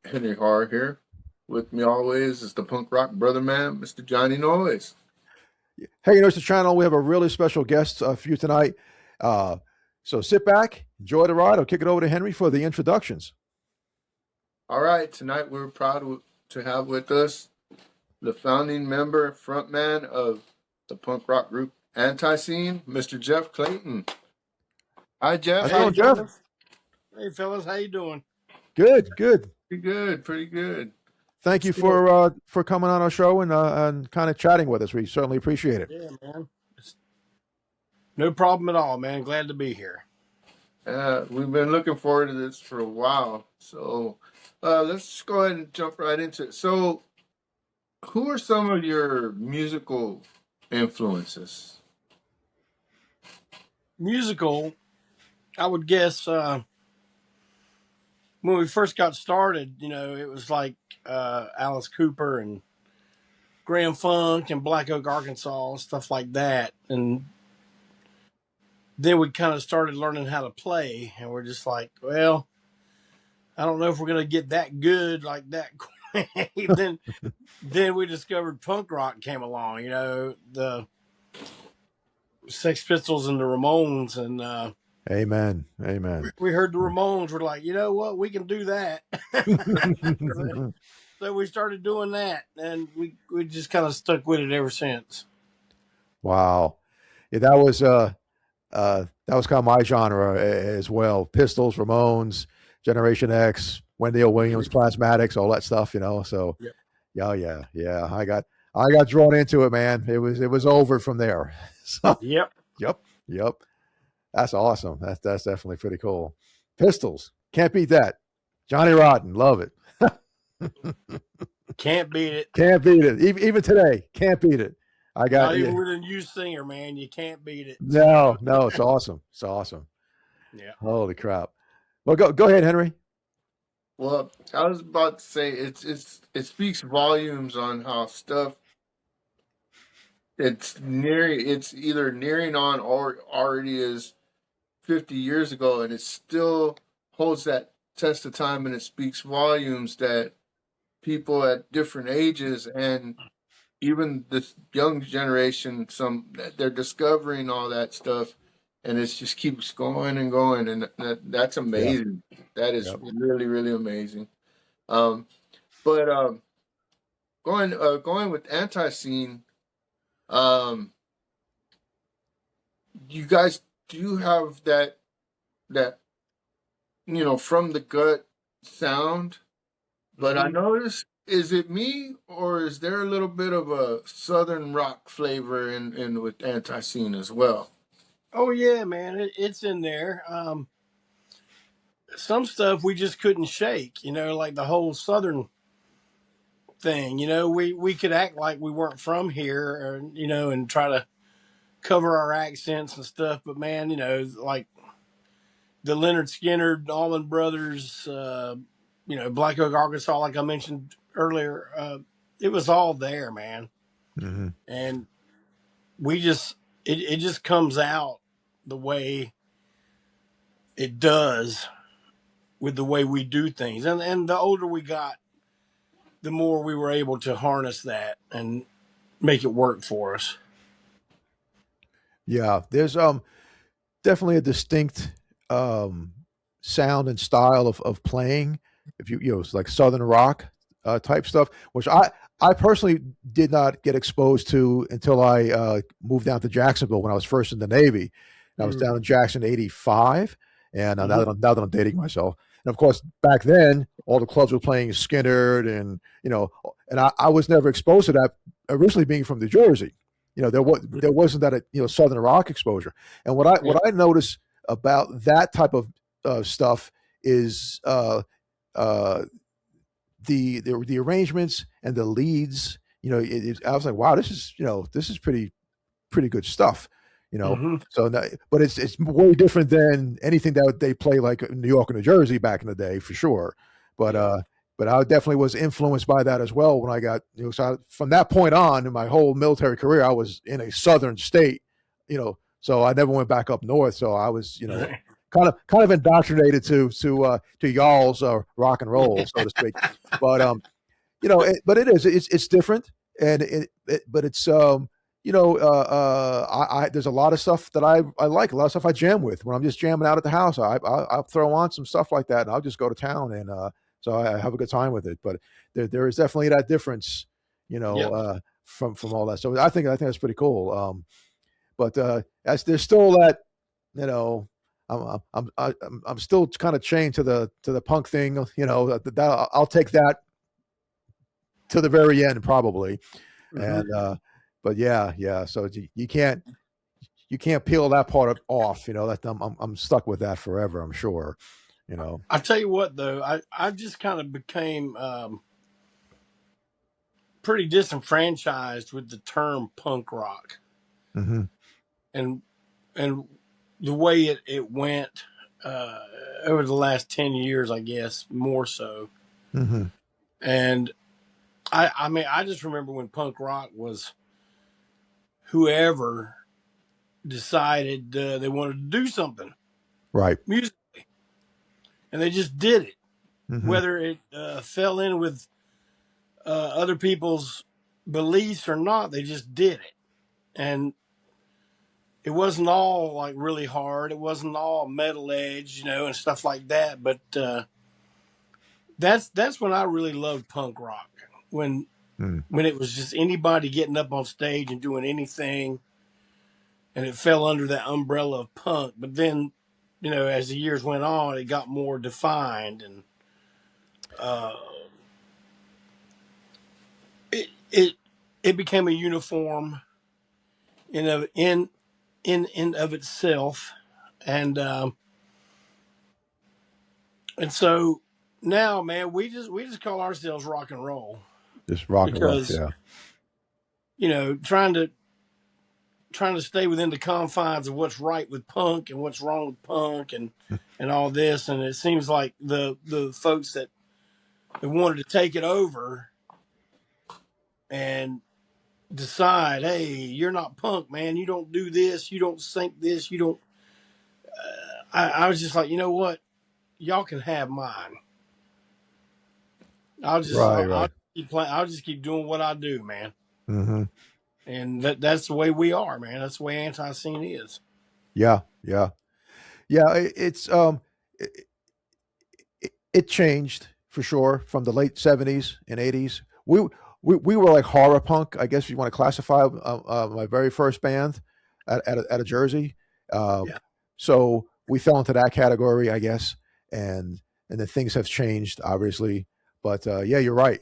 Henry Har here. With me always is the punk rock brother man, Mr. Johnny Noise. Hey, you know, it's the channel. We have a really special guest for you tonight. Uh, so sit back, enjoy the ride. I'll kick it over to Henry for the introductions. All right, tonight we're proud to have with us the founding member, frontman of the punk rock group Anti-Scene, Mr. Jeff Clayton. Hi, Jeff. How's it How Hey you going, Jeff? doing? fellas. Hey fellas, how you doing? Good, good. Pretty good, pretty good. Thank you Still, for coming on our show and kind of chatting with us. We certainly appreciate it. yeah, man. It's no problem at all, man. Glad to be here. We've been looking forward to this for a while. So let's just go ahead and jump right into it. So, who are some of your musical influences? Musical, I would guess when we first got started, it was like Alice Cooper and Grand Funk and Black Oak, Arkansas, stuff like that. And then we kind of started learning how to play, and we're just like, well, I don't know if we're gonna get that good like that quick. then we discovered punk rock came along, the Sex Pistols and the Ramones, and Amen. Amen. we heard the Ramones. We're like, you know what, we can do that. So we started doing that, and we just kind of stuck with it ever since. Wow. Yeah, that was kind of my genre as well. Pistols, Ramones, Generation X, Wendell Williams, Plasmatics, all that stuff, you know. So Yep. yeah. I got drawn into it, man. It was over from there. So Yep. yep. That's awesome. That's definitely pretty cool. Pistols, can't beat that. Johnny Rotten, love it. Can't beat it. Can't beat it. Even today, can't beat it. I got Not even yeah. with a new singer, man. You can't beat it. No, it's awesome. It's awesome. Yeah. Holy crap. Well, go ahead, Henry. Well, I was about to say it speaks volumes on how stuff it's either nearing on or already is 50 years ago, and it still holds that test of time, and it speaks volumes that people at different ages and even this young generation, some they're discovering all that stuff, and it just keeps going and going, and that's Yeah. amazing. That is Yep. really really amazing. Um, but going with anti-scene, um, you guys do have that from the gut sound, but I Hmm. notice, is it me or is there a little bit of a southern rock flavor in with anti-scene as well? Oh yeah, man. It's in there. Some stuff we just couldn't shake. Like the whole Southern thing. We could act like we weren't from here, or, and try to cover our accents and stuff. But man, like the Leonard Skinner, Allman Brothers, Black Oak, Arkansas, like I mentioned earlier, it was all there, man. Hmm. And we just, it just comes out the way it does with the way we do things. And the older we got, the more we were able to harness that and make it work for us. Yeah. There's definitely a distinct sound and style of playing. If it's like southern rock type stuff, which I personally did not get exposed to until I moved down to Jacksonville when I was first in the Navy. And I was down in Jackson '85, and Mm-hmm. now that I'm dating myself, and of course back then all the clubs were playing Skinnerd, and and I was never exposed to that originally being from New Jersey. there wasn't that Southern rock exposure. And what I notice about that type of stuff is uh, the arrangements and the leads. I was like, wow, this is pretty good stuff. Mm-hmm. So, but it's way different than anything that they play like in New York or New Jersey back in the day, for sure. But but I definitely was influenced by that as well when I got so from that point on in my whole military career, I was in a southern state, so I never went back up north. So I was kind of indoctrinated to y'all's rock and roll, so to speak. But but it's different, and but it's there's a lot of stuff that I like, a lot of stuff I jam with when I'm just jamming out at the house. I'll throw on some stuff like that, and I'll just go to town, and so I have a good time with it. But there is definitely that difference, from all that. So I think that's pretty cool. But there's still that, I'm still kind of chained to the punk thing. I'll take that to the very end probably. Mm-hmm. And but yeah. So you can't peel that part off. That I'm stuck with that forever, I'm sure. I tell you what, though, I just kind of became pretty disenfranchised with the term punk rock, mm-hmm. and the way it went over the last 10 years, I guess, more so. Mm-hmm. And I mean, I just remember when punk rock was whoever decided they wanted to do something, right, musically, and they just did it, mm-hmm. whether it fell in with other people's beliefs or not. They just did it, and it wasn't all like really hard. It wasn't all metal edge, and stuff like that. But that's when I really loved punk rock, when it was just anybody getting up on stage and doing anything, and it fell under that umbrella of punk. But then, as the years went on, it got more defined, and it became a uniform in of itself, and so now, man, we just call ourselves rock and roll. Just rock and roll, yeah. Trying to stay within the confines of what's right with punk and what's wrong with punk and all this. And it seems like the folks that wanted to take it over and decide, hey, you're not punk, man. You don't do this. You don't think this. You don't. I was just like, you know what? Y'all can have mine. I'll just keep doing what I do, man. Mm-hmm. And that's the way we are, man. That's the way anti-scene is. Yeah. It's it changed for sure from the late '70s and '80s. We were like horror punk, I guess you want to classify my very first band out of Jersey. So we fell into that category, I guess, and then things have changed, obviously. But yeah, you're right.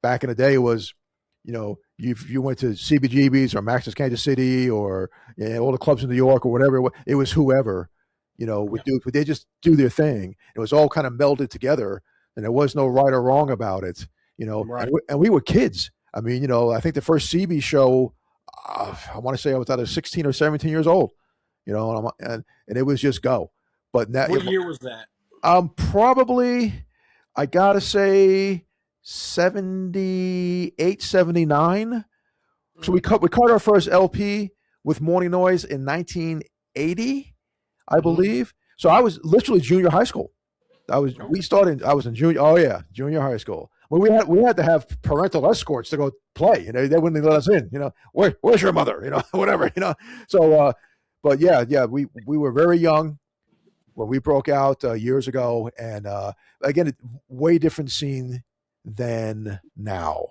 Back in the day, it was, you went to CBGB's or Max's Kansas City or all the clubs in New York or whatever. It was whoever, they just do their thing. It was all kind of melded together, and there was no right or wrong about it. Right. And we were kids. I mean, I think the first CB show, I want to say I was either 16 or 17 years old, and it was just go. But now, what year was that? Probably, I gotta say 78, 79. So we cut our first LP with Morning Noise in 1980, I believe. So I was literally junior high school. I was in junior high school. Well, we had to have parental escorts to go play. They wouldn't let us in. Where's your mother? Whatever. So, but yeah, we were very young when we broke out years ago, and again, way different scene than now.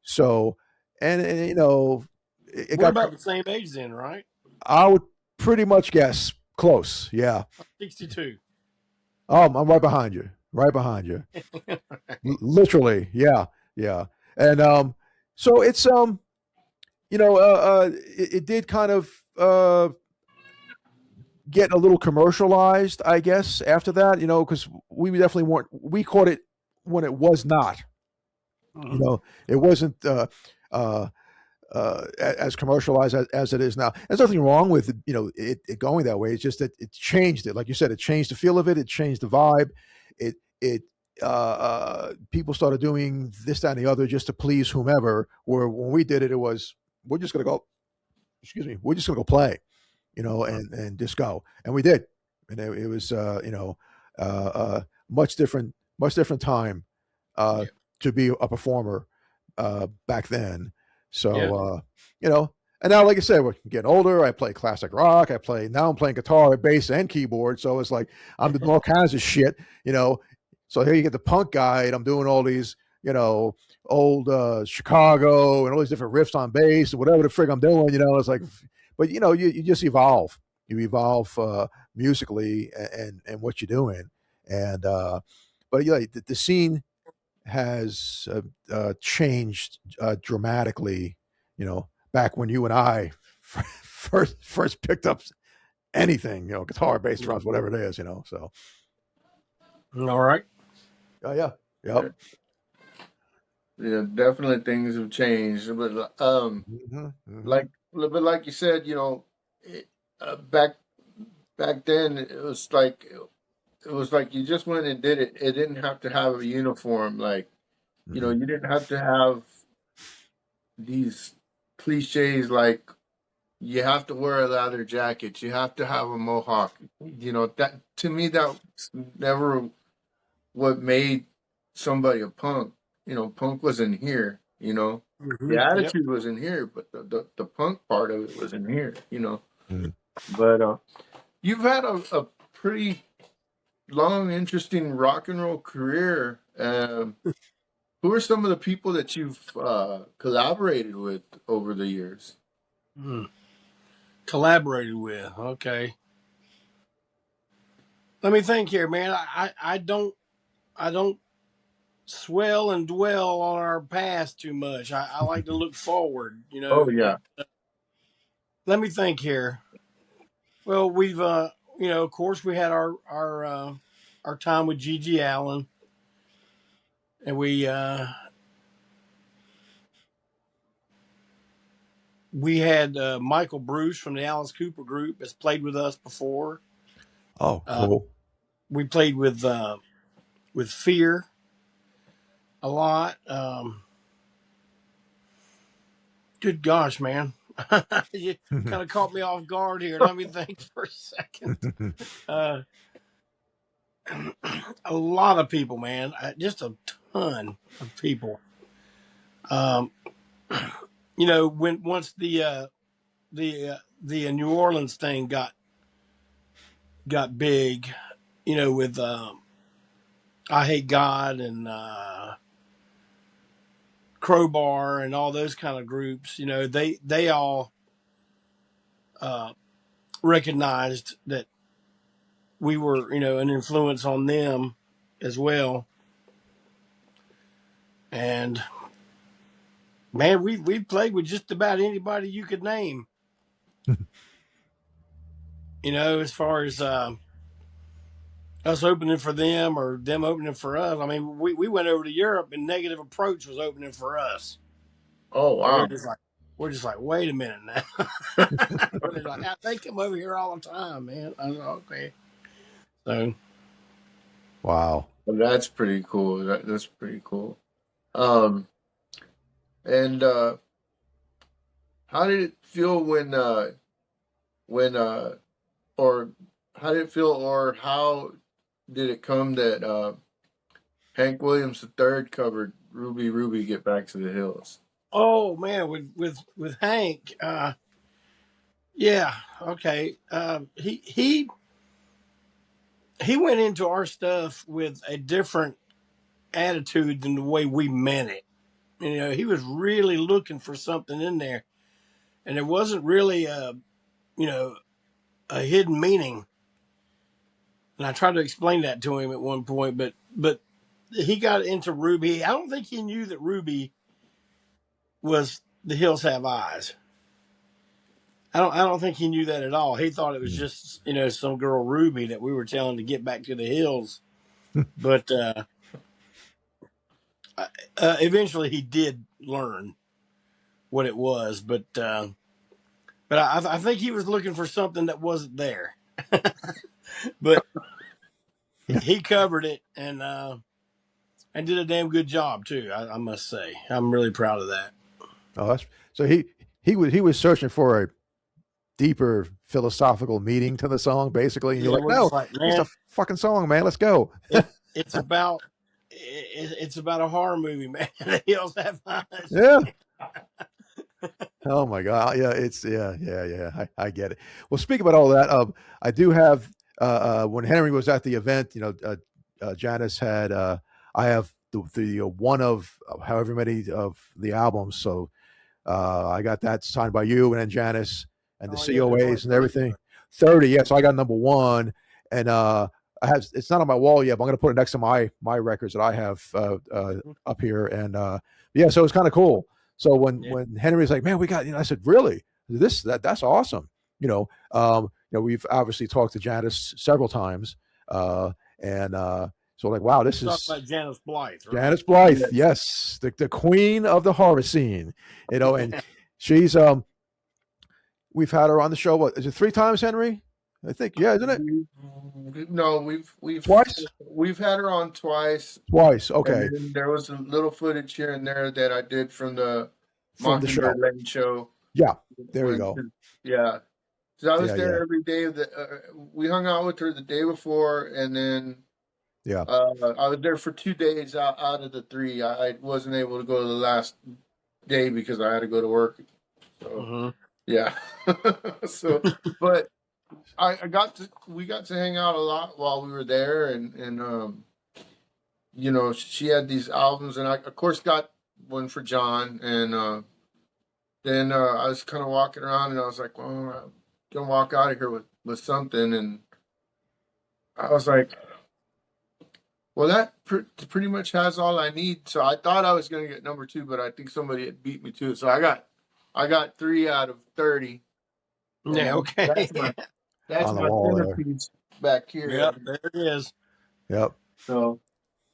So, and it got about the same age then, right? I would pretty much guess close. Yeah, 62. I'm right behind you. Literally, yeah. And so it's it did kind of get a little commercialized, I guess, after that, because we definitely weren't, we caught it when it was not, it wasn't uh, as commercialized as it is now. There's nothing wrong with it going that way. It's just that it changed it. Like you said, it changed the feel of it. It changed the vibe. It people started doing this, that, and the other just to please whomever. Where when we did it, it was we're just gonna go. Excuse me. We're just gonna go play, and just go, and we did, and it was much different time Yeah. to be a performer back then. Yeah. So and now, like I said, we're getting older. I play classic rock. I'm playing guitar, bass, and keyboard. So it's like I'm doing all kinds of shit. So here you get the punk guy, and I'm doing all these old Chicago and all these different riffs on bass and whatever the frig I'm doing. It's like, but you just evolve. You evolve musically and what you're doing, and but the scene has changed dramatically. Back when you and I first picked up anything, guitar, bass, drums, whatever it is, So, All right. yeah, yep. Yeah, definitely things have changed, but like you said, it, back then it was like you just went and did it. It didn't have to have a uniform, like you didn't have to have these cliches like you have to wear a leather jacket, you have to have a mohawk. That to me that's never what made somebody a punk. Punk was in here. The Yep. attitude was in here, but the punk part of it was in here. Mhm. But you've had a pretty long, interesting rock and roll career. Who are some of the people that you've collaborated with over the years? Mm. Collaborated with. Okay. Let me think here, man. I don't swell and dwell on our past too much. I like to look forward, Oh but yeah. let me think here. Well, we've of course we had our time with Gigi Allen, and we had Michael Bruce from the Alice Cooper group has played with us before. Oh, Uh, cool. we played with Fear a lot. Good gosh, man. You kind of caught me off guard here. Let me think for a second. Uh, a lot of people, man. Just a ton of people. Um, when once the New Orleans thing got big, with I Hate God and Crowbar and all those kind of groups, they all recognized that we were, an influence on them as well. And man, we played with just about anybody you could name. As far as us opening for them or them opening for us. I mean, we went over to Europe and Negative Approach was opening for us, Oh and wow. we're just like, wait a minute now. They're like, they come over here all the time, man. I was like, okay. So Wow. Well, that's pretty cool. That's pretty cool. Um, and how did it feel when or how did it feel or how did it come that Hank Williams III covered Ruby Ruby Get Back to the Hills? oh man, with Hank, yeah, okay. He went into our stuff with a different attitude than the way we meant it. He was really looking for something in there, and it wasn't really you know a hidden meaning. And I tried to explain that to him at one point, but he got into Ruby. I don't think he knew that Ruby was The Hills Have Eyes. I don't think he knew that at all. He thought it was Mm. just, some girl Ruby that we were telling to get back to the hills. But eventually he did learn what it was. But I think he was looking for something that wasn't there. But he covered it and did a damn good job too. I must say, I'm really proud of that. Oh, that's so he was searching for a deeper philosophical meaning to the song, basically. And you're Yeah, like, we're no, just like, just man, a fucking song, man. Let's go. it's about it's about a horror movie, man. The hills have eyes. Yeah. Oh my God. Yeah, yeah. I get it. Well, speak about all that. I do have when Henry was at the event, Janice had I have the one of however many of the albums. So I got that signed by you and then Janice and the Oh yeah, there's only COAs and 30. everything. 30, yeah. So I got number one. And I have it's not on my wall yet, but I'm gonna put it next to my records that I have up here. And yeah, so it's kind of cool. So Yeah. when Henry's like, man, we got, I said, really? That's awesome. We've obviously talked to Janice several times. And so like, wow, this Talk is about Janice Blythe, right? Janice Blythe, Yes. yes, the queen of the horror scene, and she's we've had her on the show. What is it? 3 times, Henry? I think, yeah, isn't it? No, Twice? we've had her on twice, Twice. and Okay, then there was a little footage here and there that I did from the from the Mockingbird show. Lane show. Yeah, there you When, go. yeah, so I was Yeah, there yeah, every day of the. We hung out with her the day before, and then yeah. I was there for 2 days out of the 3. I wasn't able to go to the last day because I had to go to work. So Mm-hmm. yeah, so but we got to hang out a lot while we were there, and she had these albums, and I of course got one for John, and then I was kind of walking around, and I was like, well, I'm gonna walk out of here with something, and I was like, well, that pretty much has all I need. So I thought I was gonna get number 2, but I think somebody had beat me to it. So I got 3 out of 30, Yeah. and Okay. that's On the my wall there. centerpiece back here. Yep. There it is. Yep. So,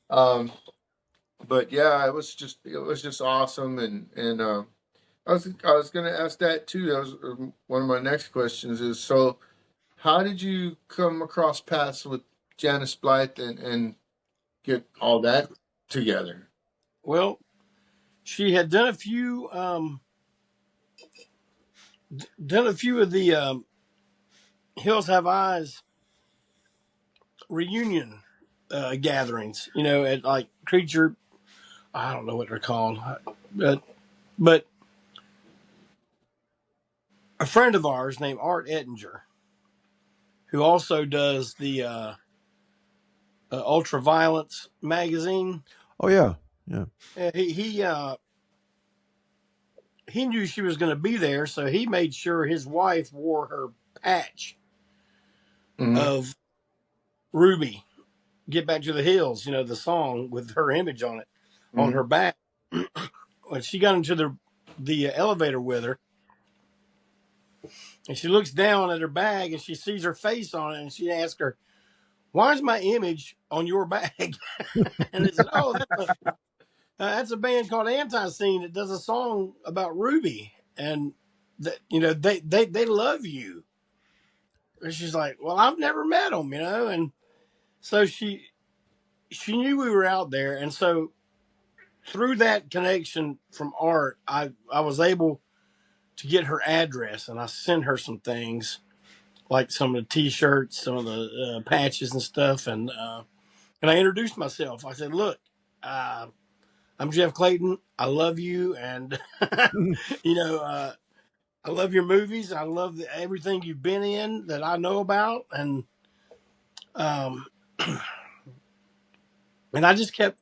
but yeah, it was just awesome, and I was gonna ask that too. That was one of my next questions. Is so, how did you come across paths with Janice Blythe and get all that together? Well, she had done a few of the Hills Have Eyes reunion gatherings. At like Creature. I don't know what they're called, but a friend of ours named Art Ettinger, who also does the Ultraviolence magazine. Oh yeah, yeah. He knew she was going to be there, so he made sure his wife wore her patch Mm-hmm. of Ruby, "Get Back to the Hills," the song with her image on it on her back. When she got into the elevator with her, and she looks down at her bag and she sees her face on it, and she asks her, "Why is my image on your bag?" And they said, "Oh, that's a band called Anti-Scene that does a song about Ruby, and that they love you." And she's like, "Well, I've never met them, and so she knew we were out there, and so through that connection from Art, I was able to get her address, and I sent her some things like some of the T-shirts, some of the patches and stuff, and I introduced myself. I said, "Look, I'm Jeff Clayton. I love you, and I love your movies. I love everything you've been in that I know about, and and I just kept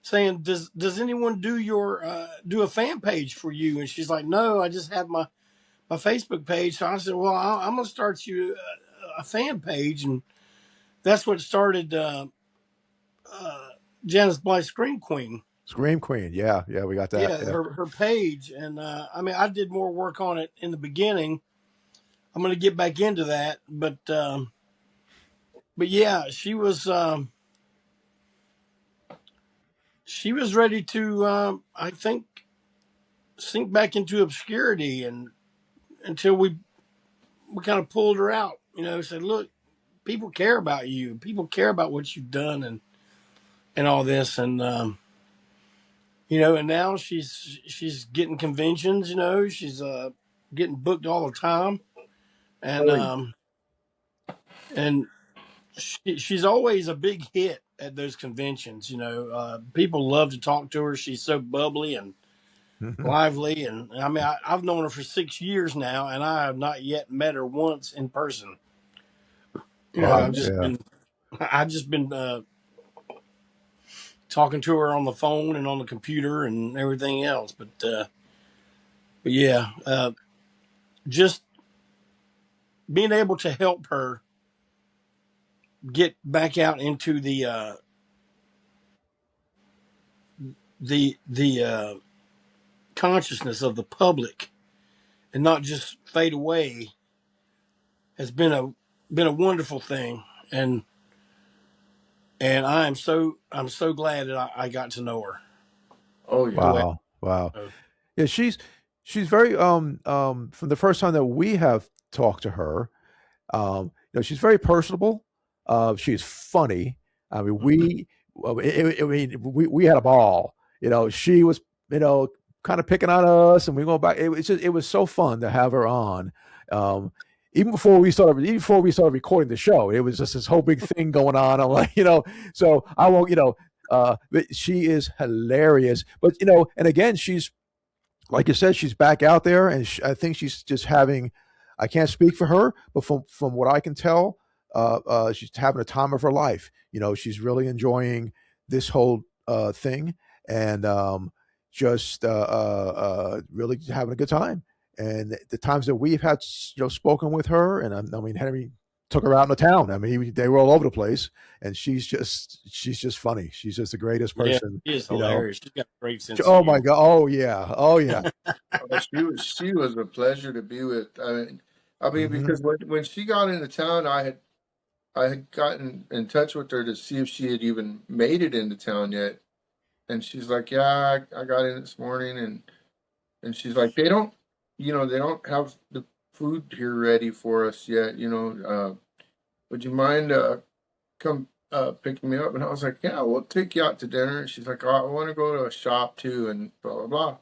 saying, does anyone do a fan page for you?" And she's like, "No, I just have my Facebook page." So I said, "Well, I'm gonna start you a fan page," and that's what started Janice Blythe Scream Queen. Scream Queen. Yeah, yeah. We got that. Yeah, Yeah. her page, and I did more work on it in the beginning, I'm going to get back into that. But yeah, she was ready to, I think, sink back into obscurity, and until we kind of pulled her out, said, look, people care about you. People care about what you've done and all this. And now she's getting conventions, she's getting booked all the time. And, Oh, and she's always a big hit at those conventions. People love to talk to her. She's so bubbly and lively. And I mean, I've known her for 6 years now, and I have not yet met her once in person. Wow. Yeah. I've just been talking to her on the phone and on the computer and everything else. But yeah, just being able to help her get back out into the consciousness of the public and not just fade away has been a wonderful thing. And I'm so glad that I got to know her oh yeah. the way Wow. Wow. I know. Yeah, she's very from the first time that we have talked to her, she's very personable. She's funny. I mean, we had a ball. She was, kind of picking on us, and we go back. It was so fun to have her on. Um, even before we started recording the show, it was just this whole big thing going on. I'm like, so I won't, but she is hilarious. But and again, she's like you said, she's back out there, and I think she's just having. I can't speak for her, but from what I can tell, she's having a time of her life. She's really enjoying this whole thing, and just really having a good time. And the times that we've had, spoken with her, and I mean, Henry took her out in the town. I mean, they were all over the place, and she's just funny. She's just the greatest Yeah, person. she is hilarious. She's got a great sense of Oh my humor. God! Oh yeah! Oh yeah! Oh, she was a pleasure to be with. I mean, Hmm. because when she got into town, I had gotten in touch with her to see if she had even made it into town yet, and she's like, "Yeah, I got in this morning," and she's like, they don't have the food here ready for us yet. Would you mind come picking me up?" And I was like, "Yeah, we'll take you out to dinner." And she's like, "Oh, I want to go to a shop too," and blah blah blah.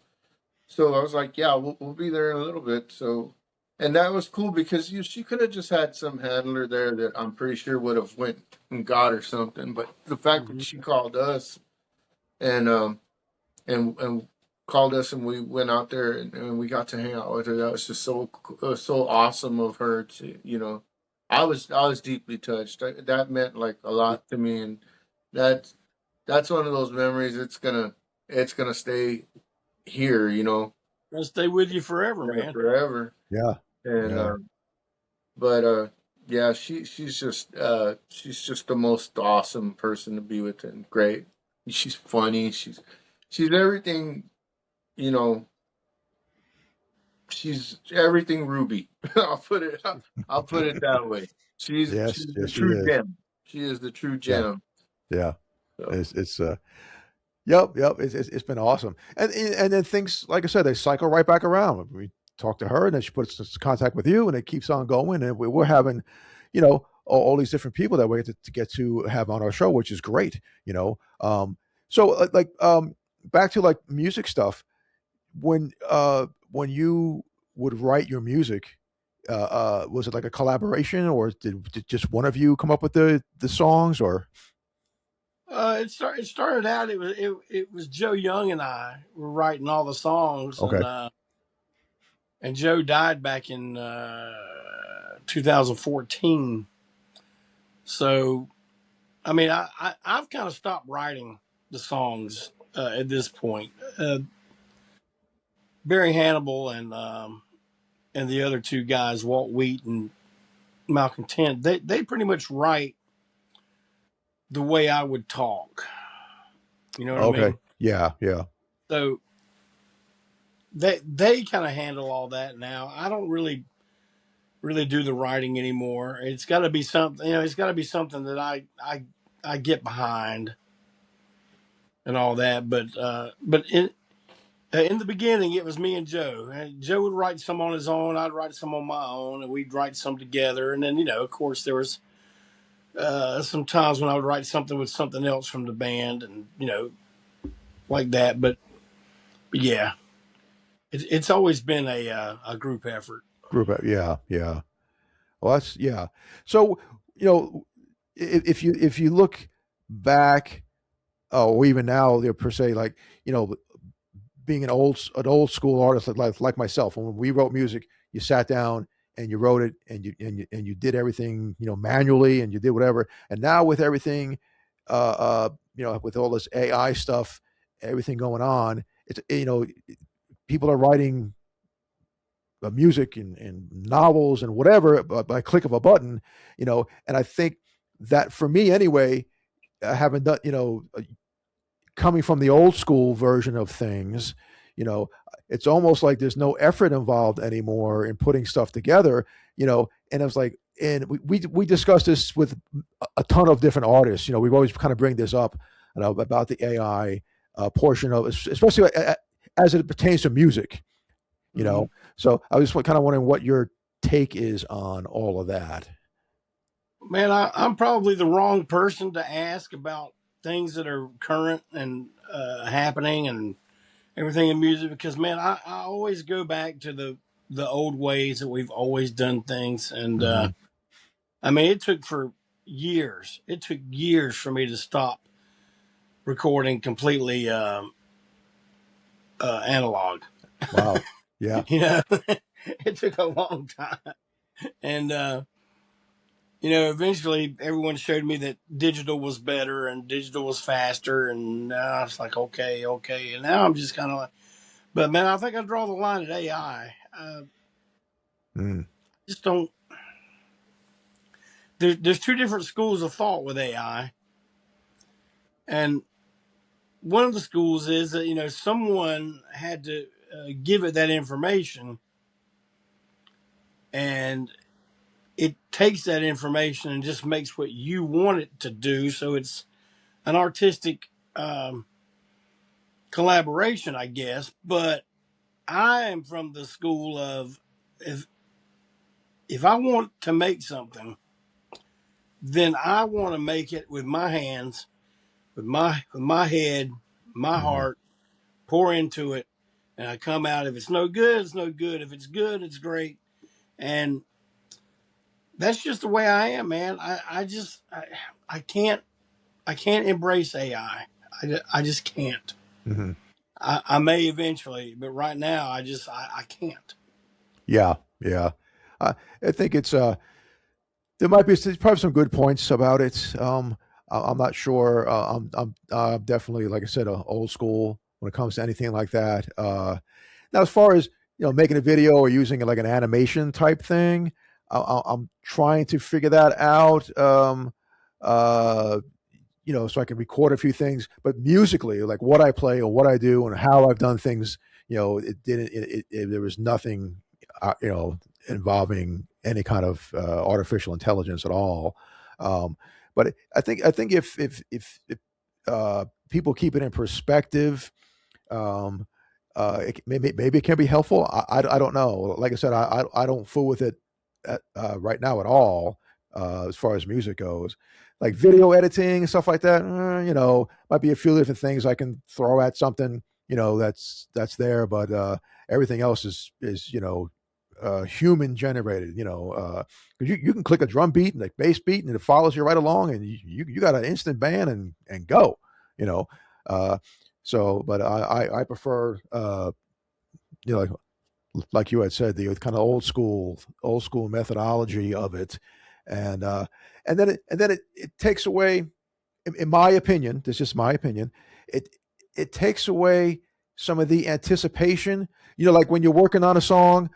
So I was like, "Yeah, we'll be there in a little bit." So, and that was cool because she could have just had some handler there that I'm pretty sure would have went and got her something. But the fact that Mhm. she called us and and called us and we went out there and we got to hang out with her, that was just so awesome of her to I was deeply touched. That meant like a lot to me, and that's that's one of those memories. It's gonna stay here. Gonna stay with you forever, Yeah, man. forever. Yeah. And Yeah. but yeah, she's just the most awesome person to be with and great. She's funny. She's everything, you know, she's everything Ruby. I'll put it that way. She's Yes. she's the Yes, she true is. gem. She is the true Yeah. gem. Yeah. So It's Yep, yep. It's been awesome, and then things like I said, they cycle right back around. We talk to her, and then she puts us in contact with you, and it keeps on going. And we're having, all these different people that we get to have on our show, which is great. So back to like music stuff. When you would write your music, was it like a collaboration, or did just one of you come up with the songs, or It started out. It was Joe Young and I were writing all the songs, okay, and Joe died back in 2014. So I mean, I've kind of stopped writing the songs at this point. Barry Hannibal and the other two guys, Walt Wheat and Malcolm Tent, they pretty much write the way I would talk. You know what I okay, mean? yeah, yeah, So they kind of handle all that now. I don't really. really do the writing anymore. It's got to be something, it's got to be something that I get behind and all that. But in the beginning, it was me and Joe. And Joe would write some on his own. I'd write some on my own, and we'd write some together. And then, of course, there was some times when I would write something with something else from the band, and like that. But yeah, it's always been a group effort. Yeah, yeah. Well, that's yeah. So if you look back, or even now, per se, like being an old school artist like myself, when we wrote music, you sat down and you wrote it, and you did everything manually, and you did whatever. And now with everything, with all this AI stuff, everything going on, it's people are writing music and novels and whatever by click of a button, and I think that for me anyway, having done, coming from the old school version of things, it's almost like there's no effort involved anymore in putting stuff together, and I was like, and we discussed this with a ton of different artists. We've always kind of bring this up, about the AI portion of, especially as it pertains to music, Mhm. So I was kind of wondering what your take is on all of that. Man, I'm probably the wrong person to ask about things that are current and happening and everything in music, because man, I always go back to the old ways that we've always done things. And Hmm. I mean, it took years. It took years for me to stop recording completely analog. Wow. Yeah. It took a long time. And eventually everyone showed me that digital was better and digital was faster, and I was like, okay, okay. And now I'm just kind of like, but man, I think I draw the line at AI. Mm. Just don't. There's two different schools of thought with AI, and one of the schools is that someone had to give it that information, and it takes that information and just makes what you want it to do. So it's an artistic um, collaboration, I guess. But I am from the school of, if if I want to make something, then I want to make it with my hands, with my head, my Hmm. heart, pour into it, and I come out. If it's no good, it's no good. If it's good, it's great. And that's just the way I am, man. I can't embrace AI. I just can't. Hmm. I may eventually, but right now I can't. Yeah. Yeah. I think there might be probably some good points about it. I'm not sure. I'm definitely, like I said, old school when it comes to anything like that. Now, as far as making a video or using it like an animation type thing, I'm trying to figure that out. Uh, so I can record a few things, but musically, like what I play or what I do and how I've done things, it didn't. There was nothing, involving any kind of artificial intelligence at all. Um, but I think if people keep it in perspective, um, maybe it can be helpful. I don't know. Like I said, I don't fool with it right now at all, as far as music goes. Like video editing and stuff like that, might be a few different things I can throw at something, that's there, but everything else is human generated. Because you can click a drum beat and a bass beat, and it follows you right along, and you got an instant band and go. You know, uh, so, but I prefer, like you had said, the kind of old school methodology of it, and and then it takes away, in my opinion, this is just my opinion, it it takes away some of the anticipation. Like when you're working on a song,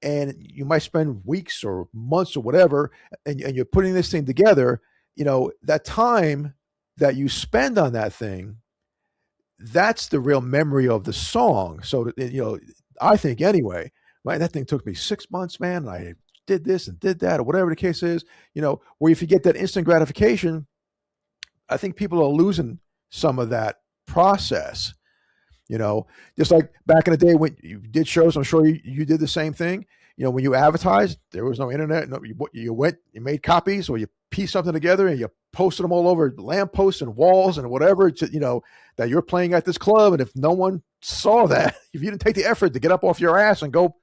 and you might spend weeks or months or whatever, and you're putting this thing together. That time that you spend on that thing, that's the real memory of the song. So I think anyway, man, that thing took me 6 months, man. And I did this and did that, or whatever the case is, where if you get that instant gratification, I think people are losing some of that process. Just like back in the day when you did shows, I'm sure you did the same thing. When you advertised, there was no internet. No, you made copies, or you pieced something together and you posted them all over lampposts and walls and whatever, that you're playing at this club. And if no one saw that, if you didn't take the effort to get up off your ass and go,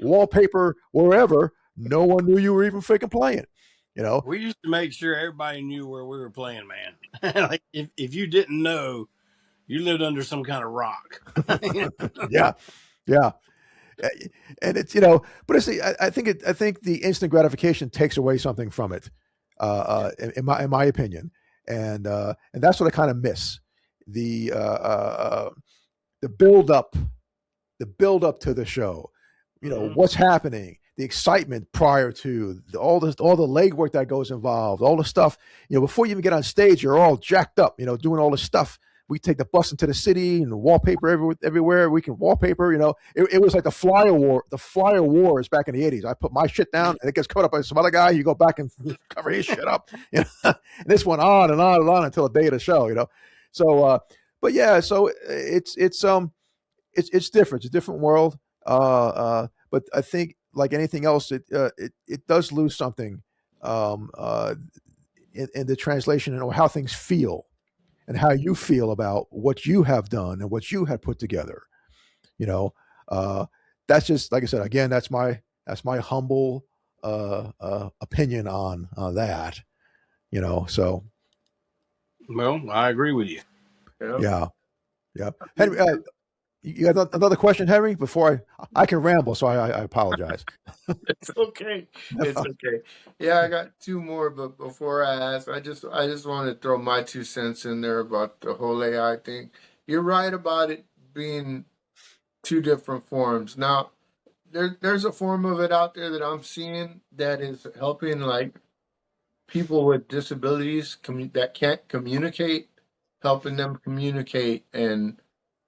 wallpaper wherever, no one knew you were even freaking playing. We used to make sure everybody knew where we were playing, man. Like if you didn't know, you lived under some kind of rock. Yeah. And it's, but it's, I think the instant gratification takes away something from it, in my opinion. And that's what I kind of miss. The build up to the show, what's happening, the excitement prior to all the legwork that goes involved, all the stuff, before you even get on stage, you're all jacked up, doing all this stuff. We take the bus into the city and wallpaper everywhere. We can wallpaper, it was like the flyer wars back in the 80s. I put my shit down and it gets caught up by some other guy. You go back and cover his shit up. And this went on and on and on until the day of the show, So, but yeah, so it's different. It's a different world. But I think like anything else, it does lose something, in the translation and how things feel. And how you feel about what you have done and what you have put together, that's just, like I said, again, that's my humble opinion on that, So, well, I agree with you. Yeah. Henry, you got another question, Henry? Before I can ramble, so I apologize. It's okay. It's okay. Yeah, I got two more, but before I ask, I just want to throw my 2 cents in there about the whole AI thing. You're right about it being two different forms. Now, there's a form of it out there that I'm seeing that is helping like people with disabilities that can't communicate, helping them communicate and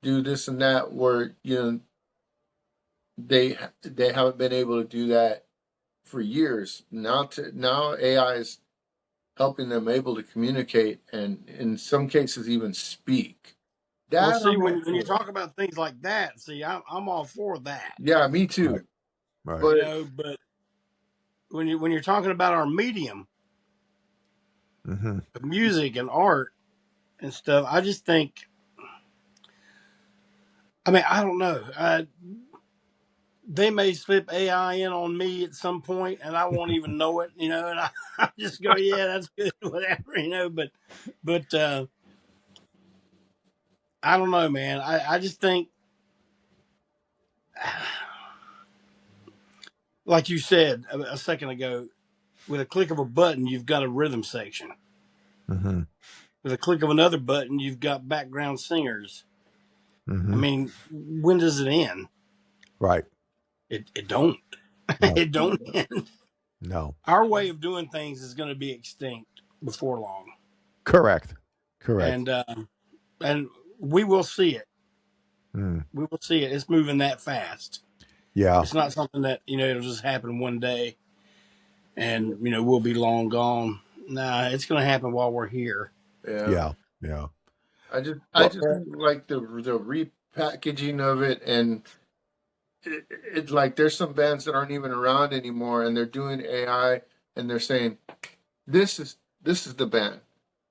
do this and that, where they haven't been able to do that for years. Now AI is helping them able to communicate and in some cases even speak. Well, That see, I'm all when you for. talk about things like that, I'm all for that. Yeah, me too. Right. But But when you're talking about our medium Mm-hmm. of music and art and stuff, I just think, I mean, I don't know. They may slip AI in on me at some point, and I won't even know it, and I just go, yeah, that's good, whatever, But I don't know, man. I just think, like you said a second ago, with a click of a button, you've got a rhythm section. Mm-hmm. With a click of another button, you've got background singers. Mm-hmm. I mean, when does it end? Right. It don't. No. It don't end. No. Our way of doing things is going to be extinct before long. Correct. And we will see it. Mm. We will see it. It's moving that fast. Yeah. It's not something that it'll just happen one day, and we'll be long gone. Nah, it's going to happen while we're here. yeah, Yeah. I just Well, think like the repackaging of it, and it's like there's some bands that aren't even around anymore, and they're doing AI, and they're saying this is the band.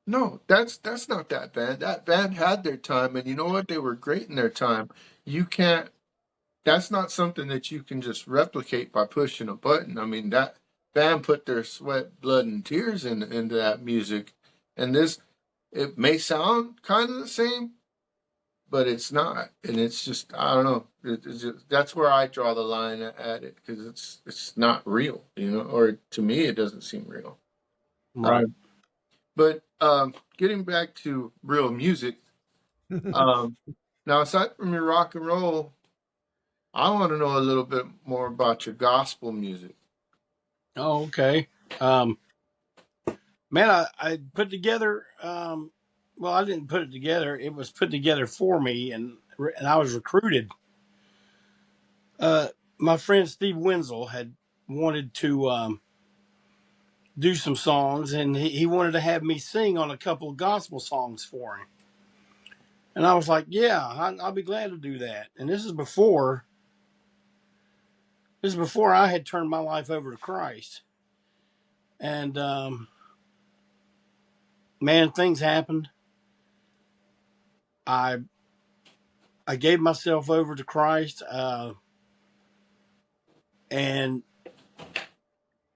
No, that's not that band. That band had their time, and you know what? They were great in their time. You can't. That's not something that you can just replicate by pushing a button. I mean, that band put their sweat, blood, and tears into that music, and it may sound kind of the same, but it's not, and it's just I don't know. That's where I draw the line at it because it's not real, or to me it doesn't seem real. Right. But getting back to real music, now aside from your rock and roll, I want to know a little bit more about your gospel music. Oh, okay. Man, I put together. Well, I didn't put it together. It was put together for me, and I was recruited. My friend Steve Wenzel had wanted to do some songs, and he wanted to have me sing on a couple of gospel songs for him. And I was like, yeah, I'll be glad to do that. And this is before I had turned my life over to Christ. And man, things happened. I gave myself over to Christ, and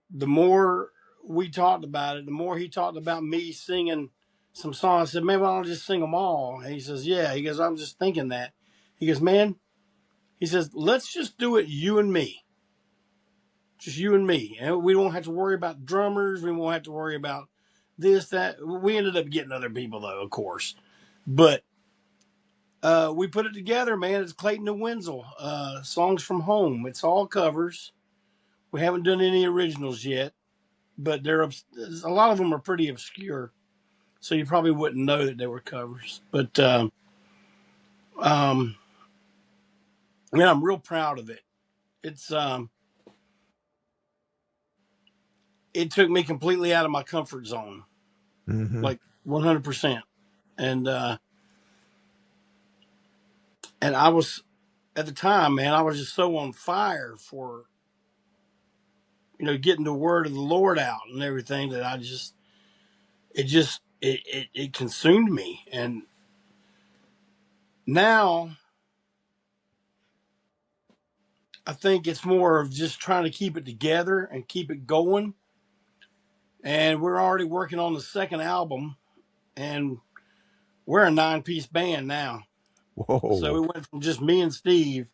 the more we talked about it, the more he talked about me singing some songs. I said, maybe I'll just sing them all. And he says, yeah. He goes, I'm just thinking that. He goes, man, he says, let's just do it, you and me. Just you and me. And we don't have to worry about drummers. We won't have to worry about this, that. We ended up getting other people, though, of course. But we put it together, man. It's Clayton and Wenzel, Songs from Home. It's all covers. We haven't done any originals yet, but a lot of them are pretty obscure, so you probably wouldn't know that they were covers. But man, I'm real proud of it. It's it took me completely out of my comfort zone, like 100%, and I was at the time, man, I was just so on fire for getting the word of the Lord out and everything that it consumed me. And now I think it's more of just trying to keep it together and keep it going. And we're already working on the second album, and we're a 9-piece band now. Whoa. So we went from just me and Steve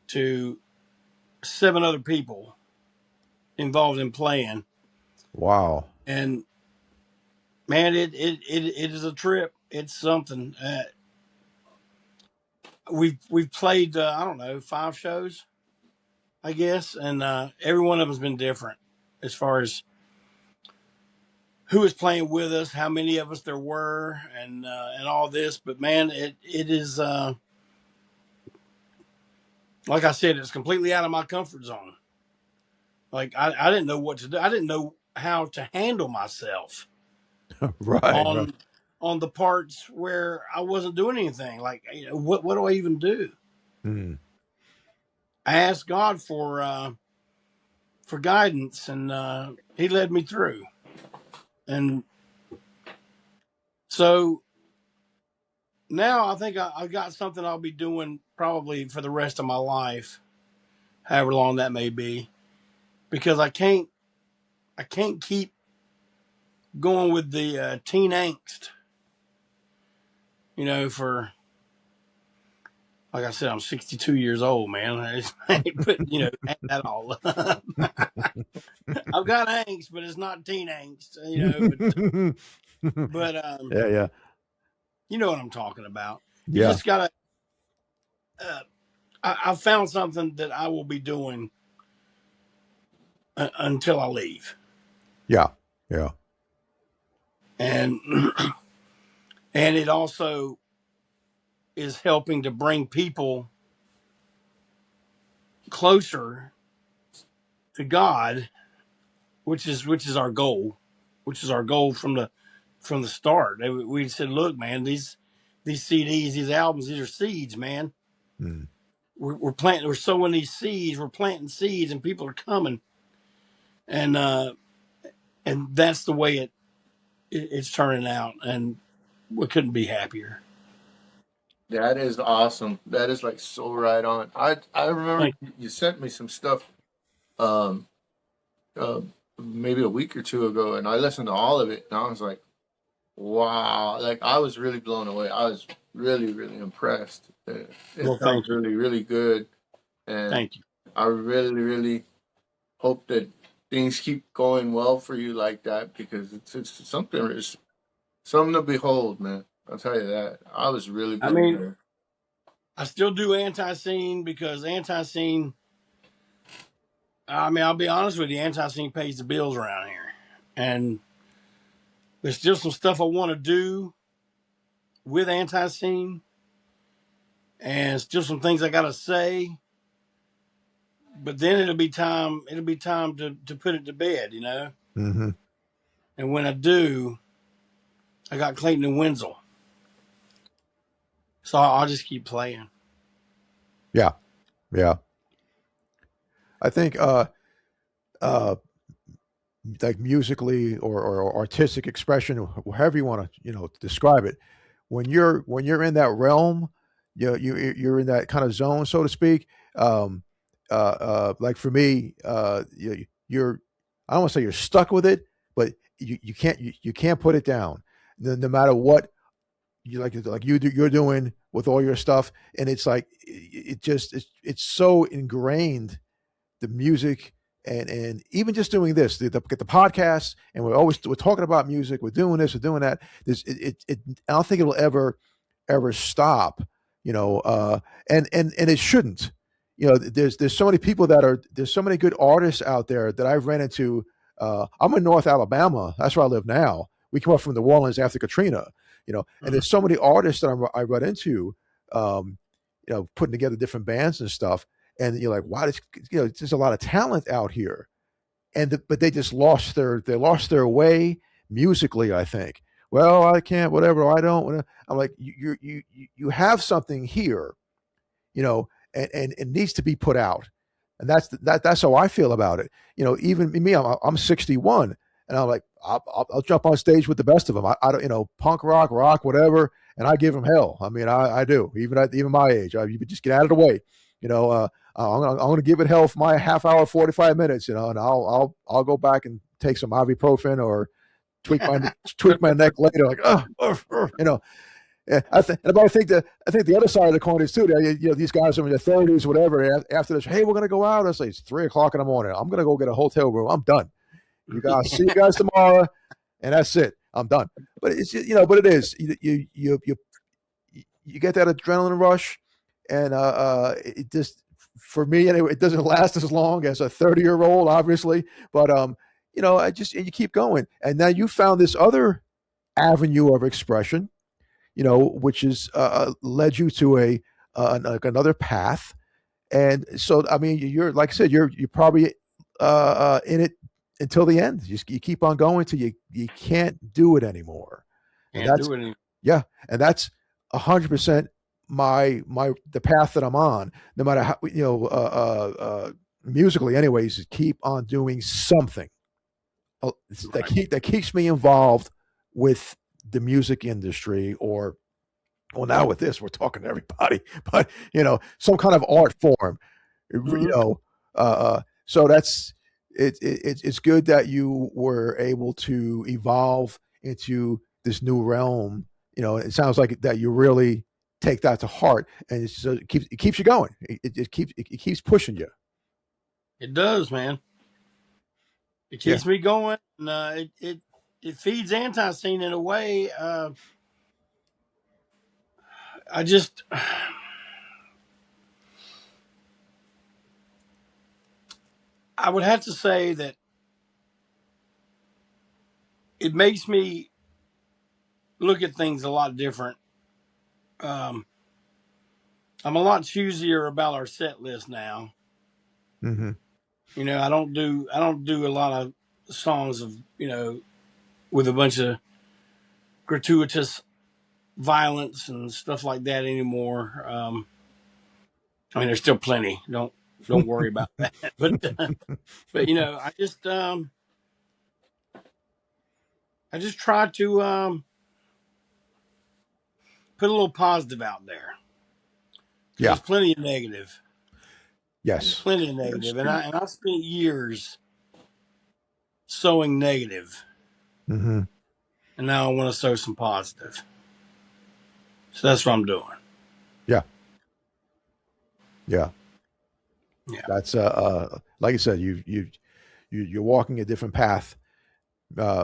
to 7 other people involved in playing. Wow. And man, it is a trip. It's something. We've played I don't know, 5 shows, I guess, and every one of them's been different as far as who was playing with us, how many of us there were, and all this. But man, it is like I said, it's completely out of my comfort zone. Like I didn't know what to do. I didn't know how to handle myself Right. on the parts where I wasn't doing anything. Like, what do I even do? Mm. I asked God for guidance, and He led me through. And so now I think I've got something I'll be doing probably for the rest of my life, however long that may be, because I can't keep going with the teen angst. For, like I said, I'm 62 years old, man. I ain't putting that all up. I've got angst, but it's not teen angst, But yeah. you know what I'm talking about. You Yeah. just gotta. I found something that I will be doing until I leave, Yeah. Yeah. and and it also is helping to bring people closer to God, which is our goal, from the start. We said, look, man, these CDs, these albums, these are seeds, man. Mm. We're planting, we're sowing these seeds, we're planting seeds, and people are coming, and that's the way it's turning out, and we couldn't be happier. That is awesome. That is like so right on. I remember Thank you sent me some stuff um uh, maybe a week or two ago, and I listened to all of it, and I was like, wow, like I was really blown away. I was really really impressed. It Well, sounds thank you, really really good, and thank you. I really really hope that things keep going well for you like that, because it's something to behold, man. I'll tell you that. I was really I blown mean, away. I still do anti-scene because anti-scene. I mean, I'll be honest with you, anti-scene pays the bills around here, and there's still some stuff I want to do with anti-scene, and still some things I got to say. but then it'll be time. It'll be time to put it to bed, you know. Mm-hmm. And when I do, I got Clayton and Wenzel, so I'll just keep playing. Yeah. Yeah. I think uh like musically or artistic expression, however you want to describe it, when you're in that realm, you're in that kind of zone, so to speak. Um, like for me, you're I don't want to say you're stuck with it, but you can't put it down, no matter what you like you're doing with all your stuff, and it's like it's so ingrained, the music, and even just doing this, get the podcast, and we're talking about music, we're doing this, we're doing that. This I don't think it'll ever stop, you know. And it shouldn't. There's so many people there's so many good artists out there that I've ran into. I'm in North Alabama. That's where I live now. We came up from New Orleans after Katrina, and there's so many artists that I run into, um, putting together different bands and stuff. And you're like, wow, there's a lot of talent out here, but they just lost their way musically, I think. Well, I can't, whatever, I don't. I'm like, you have something here, and it needs to be put out, and that's how I feel about it. Even me, I'm 61, and I'm like, I'll jump on stage with the best of them. I don't, punk rock, whatever, and I give them hell. I mean, I do, even my age. You just get out of the way, I'm gonna give it hell for my half hour, 45 minutes, and I'll go back and take some ibuprofen or tweak my tweak my neck later, like Yeah, I think the other side of the coin is too. These guys are in their 30s, whatever. After this, hey, we're gonna go out. I say it's 3 o'clock in the morning. I'm gonna go get a hotel room. I'm done. You guys see you guys tomorrow, and that's it. I'm done. But it's but it is you get that adrenaline rush, and it just, for me anyway, it doesn't last as long as a 30-year-old, obviously. But and you keep going, and now you found this other avenue of expression, which is led you to like another path. And so, I mean, you're, like I said, you're probably in it until the end. You keep on going till you can't do it anymore. And Can't do it anymore. yeah, and that's 100% the path that I'm on. No matter how, musically, anyways, keep on doing something that keeps me involved with the music industry, or well, now with this, we're talking to everybody, but some kind of art form, so that's it's good that you were able to evolve into this new realm. It sounds like that you really take that to heart, and it keeps you going. It keeps pushing you. It does, man. It keeps me going, and it feeds anti-scene in a way. I just, I would have to say that it makes me look at things a lot different. I'm a lot choosier about our set list now. Mm-hmm. I don't do a lot of songs of with a bunch of gratuitous violence and stuff like that anymore. I mean, there's still plenty. Don't worry about that. But I just try to put a little positive out there. Yeah. There's plenty of negative. Yes. There's plenty of negative, and I spent years sowing negative, Mm-hmm. and now I want to sow some positive. So that's what I'm doing. Yeah. Yeah. Yeah. That's like I said, you're walking a different path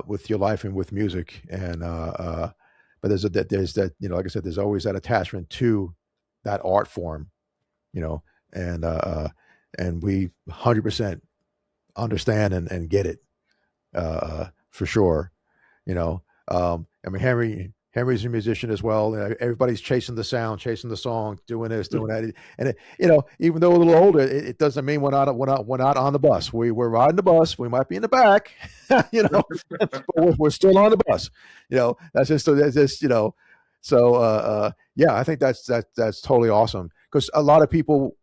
with your life and with music, and but there's that like I said, there's always that attachment to that art form, and we 100% understand and get it, for sure. I mean, Henry's a musician as well. Everybody's chasing the sound, chasing the song, doing this, doing that. And you know, even though we're a little older, it doesn't mean we're not on the bus. We're riding the bus. We might be in the back, you know, but we're still on the bus. You know, that's just you know. So yeah, I think that's totally awesome, because a lot of people,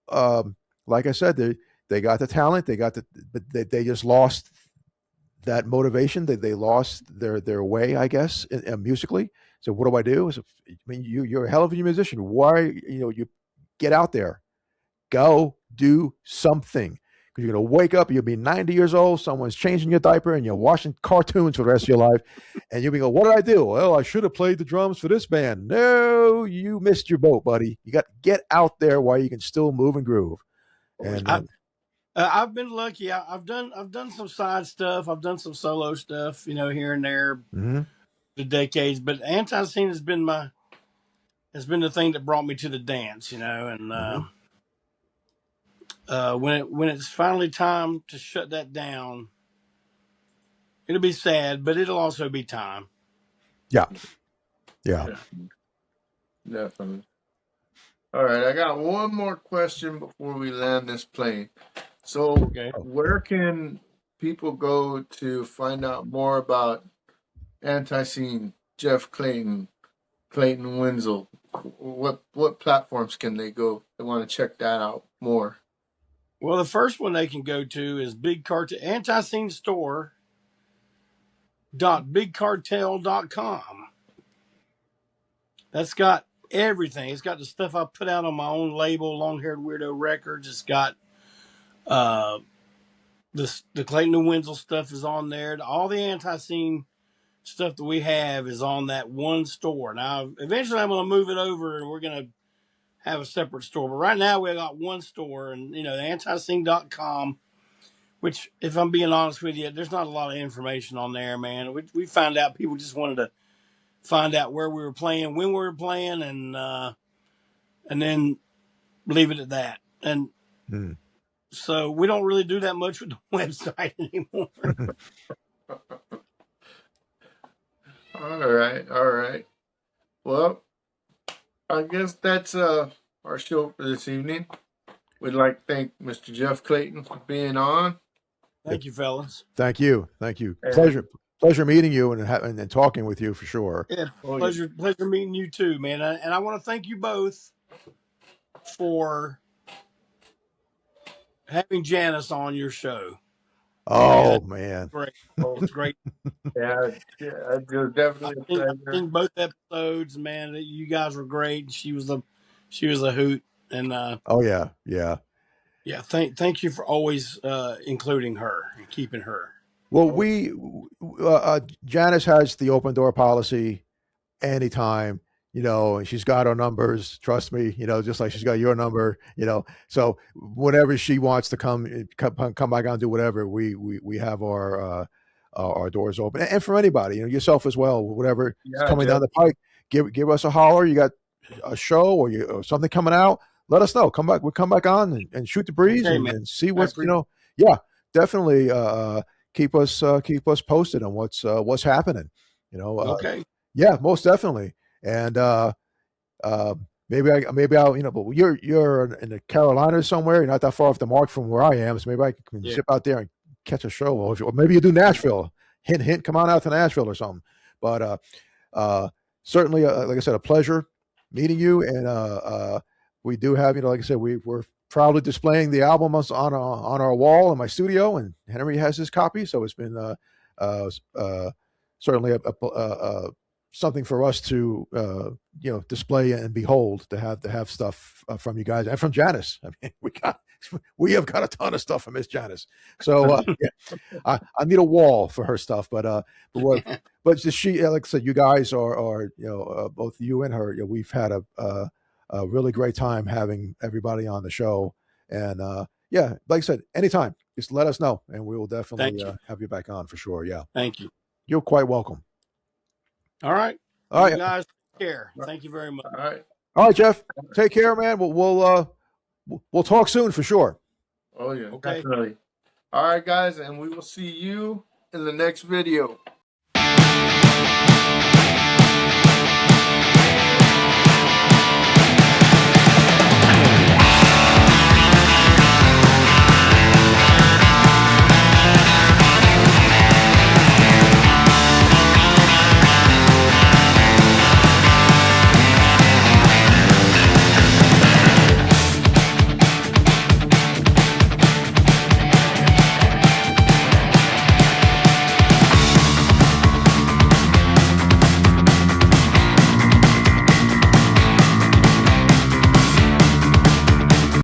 like I said, they got the talent, but they just lost that motivation. They lost their way, I guess, musically. So what do I do? So, I mean, you're a hell of a musician. Why, you know, you get out there, go do something. Because you're gonna wake up, you'll be 90 years old, someone's changing your diaper, and you're watching cartoons for the rest of your life, and you'll be going, "What did I do? Well, I should have played the drums for this band." No, you missed your boat, buddy. You got to get out there while you can still move and groove. And I've been lucky. I've done some side stuff. I've done some solo stuff, you know, here and there, the decades. But anti-scene has been the thing that brought me to the dance, you know. And when it's finally time to shut that down, it'll be sad, but it'll also be time. yeah. Definitely. All right, I got one more question before we land this plane. So, where can people go to find out more about Anti-Scene, Jeff Clayton, Clayton Wenzel? What platforms can they go? They want to check that out more. Well, the first one they can go to is Anti-Scene Store.bigcartel.com. That's got everything. It's got the stuff I put out on my own label, Long Haired Weirdo Records. It's got the Clayton and Wenzel stuff is on there. All the Anti-Scene stuff that we have is on that one store. Now, eventually I'm going to move it over and we're going to have a separate store. But right now we got one store, and, you know, the antiscene.com, which, if I'm being honest with you, there's not a lot of information on there, man. We found out people just wanted to find out where we were playing, when we were playing, and then leave it at that. And so we don't really do that much with the website anymore. All right. Well, I guess that's our show for this evening. We'd like to thank Mr. Jeff Clayton for being on. Thank you, fellas. Thank you. Pleasure meeting you and talking with you, for sure. Yeah, pleasure meeting you too, man. And I want to thank you both for having Janice on your show. Oh, man. Great. Oh, it's great. Yeah, definitely. I've seen both episodes, man. You guys were great. She was a hoot. And oh yeah. Thank you for always including her and keeping her. Well, Janice has the open door policy anytime, you know, and she's got our numbers, trust me, you know, just like she's got your number, you know, so whenever she wants to come back on and do whatever, we have our doors open. And for anybody, you know, yourself as well, whatever is coming down the pike, give us a holler. You got a show or something coming out, let us know. We'll come back on and shoot the breeze and see what's, you know, definitely keep us posted on what's happening, you know. Okay. Yeah, most definitely. And maybe I'll, you know, but you're in the Carolinas somewhere. You're not that far off the mark from where I am, so maybe I can zip out there and catch a show. Or maybe you do Nashville. Hint, come on out to Nashville or something. But certainly, like I said, a pleasure meeting you. And we do have, you know, like I said, we're proudly displaying the album on our wall in my studio, and Henry has his copy. So it's been certainly something for us to you know, display and behold, to have stuff from you guys and from Janice. I mean, we have got a ton of stuff from Miss Janice. So I need a wall for her stuff, but she, like I said, you guys are you know, both you and her, you know, we've had a really great time having everybody on the show. And like I said, anytime, just let us know, and we will definitely have you back on for sure. Yeah. Thank you. You're quite welcome. All right. You guys, take care. Thank you very much. All right, Jeff. Take care, man. We'll talk soon for sure. Oh yeah, okay. Definitely. All right, guys, and we will see you in the next video.